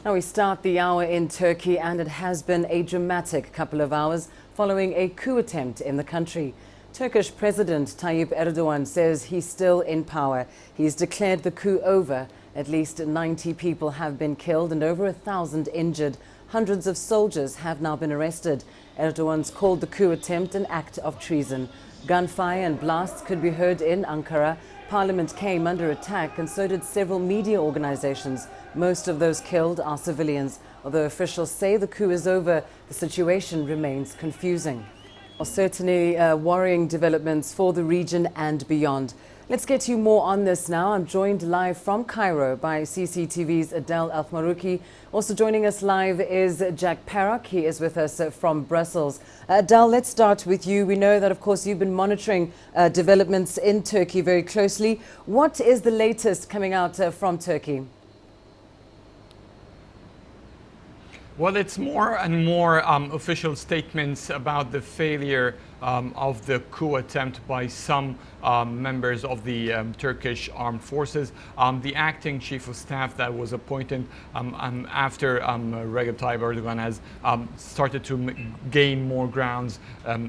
Now we start the hour in Turkey, and it has been a dramatic couple of hours following a coup attempt in the country. Turkish President Tayyip Erdogan says he's still in power. He's declared the coup over. At least 90 people have been killed and over 1,000 injured. Hundreds of soldiers have now been arrested. Erdogan's called the coup attempt an act of treason. Gunfire and blasts could be heard in Ankara. Parliament came under attack, and so did several media organizations. Most of those killed are civilians. Although officials say the coup is over, the situation remains confusing. Well, certainly worrying developments for the region and beyond. Let's get you more on this now. I'm joined live from Cairo by CCTV's Adel Al-Marouki. Also joining us live is Jack Perrock. He is with us from Brussels. Adel, let's start with you. We know that, of course, you've been monitoring developments in Turkey very closely. What is the latest coming out from Turkey? Well, it's more and more official statements about the failure of the coup attempt by some members of the Turkish armed forces. The acting chief of staff that was appointed after Recep Tayyip Erdogan has started to gain more grounds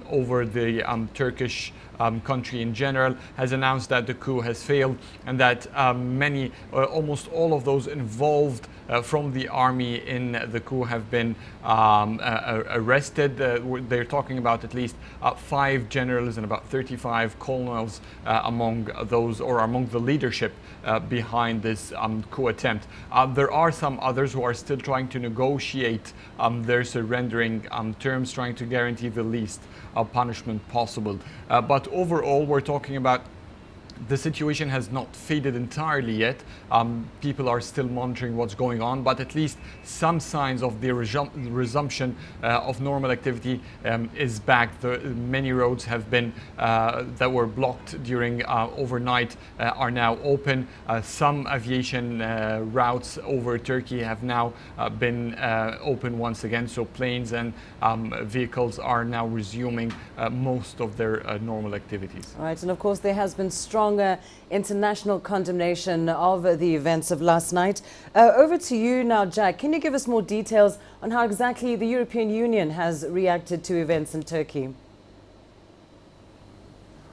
over the Turkish country in general, has announced that the coup has failed and that almost all of those involved from the army in the coup have been arrested. They're talking about at least 5 generals and about 35 colonels among those, or among the leadership behind this coup attempt. There are some others who are still trying to negotiate their surrendering terms, trying to guarantee the least punishment possible. But overall, we're talking about the situation has not faded entirely yet. People are still monitoring what's going on, but at least some signs of the resumption of normal activity is back. Many roads have been that were blocked during overnight are now open. Some aviation routes over Turkey have now been open once again, so planes and vehicles are now resuming most of their normal activities. All right, and of course there has been stronger international condemnation of the events of last night. Over to you now, Jack. Can you give us more details on how exactly the European Union has reacted to events in Turkey?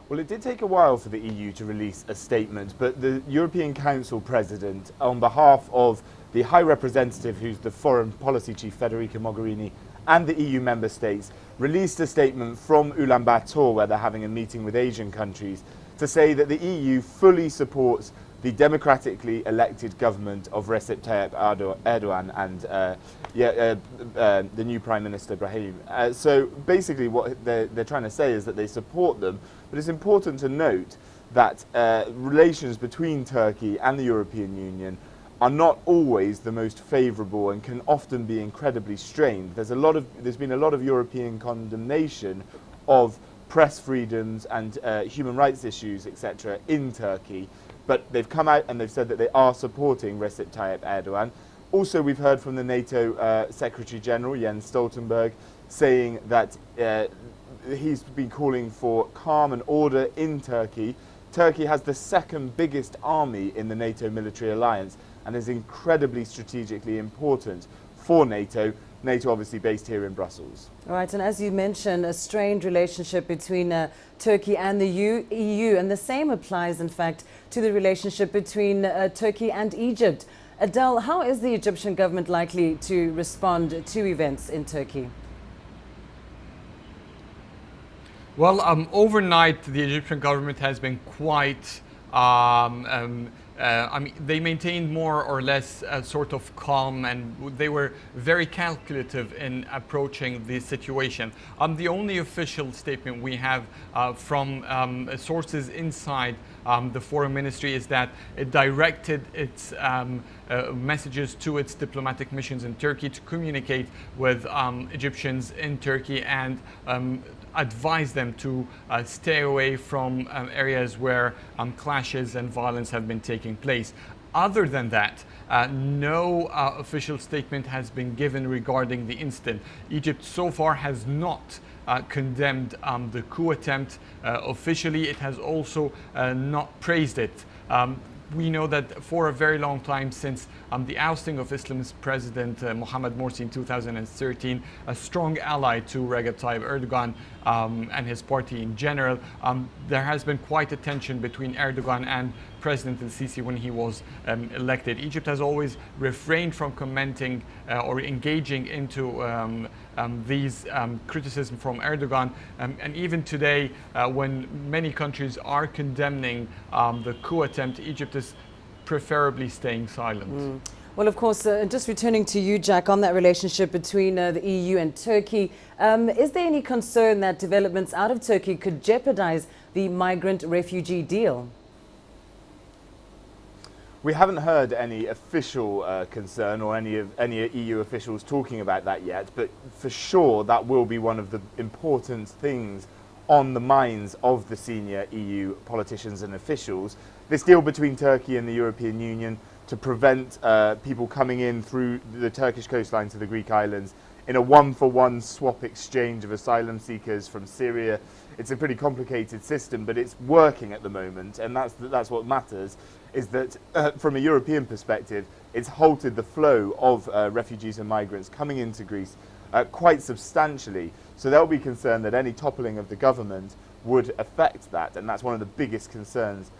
Well, it did take a while for the EU to release a statement, but the European Council President, on behalf of the High Representative, who's the Foreign Policy Chief, Federica Mogherini, and the EU member states, released a statement from Ulaanbaatar, where they're having a meeting with Asian countries, to say that the EU fully supports the democratically elected government of Recep Tayyip Erdogan and the new Prime Minister Brahim. So basically what they're trying to say is that they support them, but it's important to note that relations between Turkey and the European Union are not always the most favourable and can often be incredibly strained. There's been a lot of European condemnation of press freedoms and human rights issues, etc., in Turkey, but they've come out and they've said that they are supporting Recep Tayyip Erdogan. Also, we've heard from the NATO Secretary General, Jens Stoltenberg, saying that he's been calling for calm and order in Turkey. Turkey has the second biggest army in the NATO military alliance and is incredibly strategically important for NATO. NATO obviously based here in Brussels. All right, and as you mentioned, a strained relationship between Turkey and the EU, and the same applies, in fact, to the relationship between Turkey and Egypt. Adel, how is the Egyptian government likely to respond to events in Turkey? Well, overnight, the Egyptian government has been quite they maintained more or less a sort of calm, and they were very calculative in approaching the situation. The only official statement we have from sources inside the foreign ministry is that it directed its messages to its diplomatic missions in Turkey to communicate with Egyptians in Turkey and advise them to stay away from areas where clashes and violence have been taking place. Other than that, no official statement has been given regarding the incident. Egypt so far has not condemned the coup attempt officially. It has also not praised it. we know that for a very long time, since the ousting of Islamist President Mohamed Morsi in 2013, a strong ally to Recep Tayyip Erdogan and his party in general, there has been quite a tension between Erdogan and President al-Sisi when he was elected. Egypt has always refrained from commenting or engaging into these criticism from Erdogan, and even today, when many countries are condemning the coup attempt, Egypt is preferably staying silent. Well, of course, just returning to you, Jack, on that relationship between the EU and Turkey, is there any concern that developments out of Turkey could jeopardize the migrant-refugee deal? We haven't heard any official concern or any EU officials talking about that yet, but for sure that will be one of the important things on the minds of the senior EU politicians and officials. This deal between Turkey and the European Union to prevent people coming in through the Turkish coastline to the Greek islands in a one-for-one swap exchange of asylum seekers from Syria. It's a pretty complicated system, but it's working at the moment, and that's what matters, is that from a European perspective, it's halted the flow of refugees and migrants coming into Greece quite substantially. So they'll be concerned that any toppling of the government would affect that, and that's one of the biggest concerns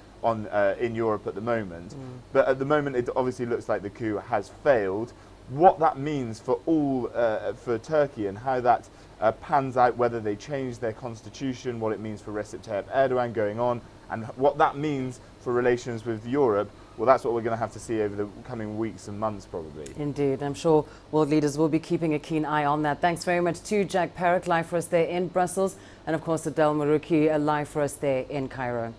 in Europe at the moment. But at the moment, it obviously looks like the coup has failed. What that means for for Turkey and how that pans out, whether they change their constitution, what it means for Recep Tayyip Erdogan going on, and what that means for relations with Europe, well, that's what we're going to have to see over the coming weeks and months, probably. Indeed. I'm sure world leaders will be keeping a keen eye on that. Thanks very much to Jack Parrott, live for us there in Brussels, and of course Adel Maruki, live for us there in Cairo.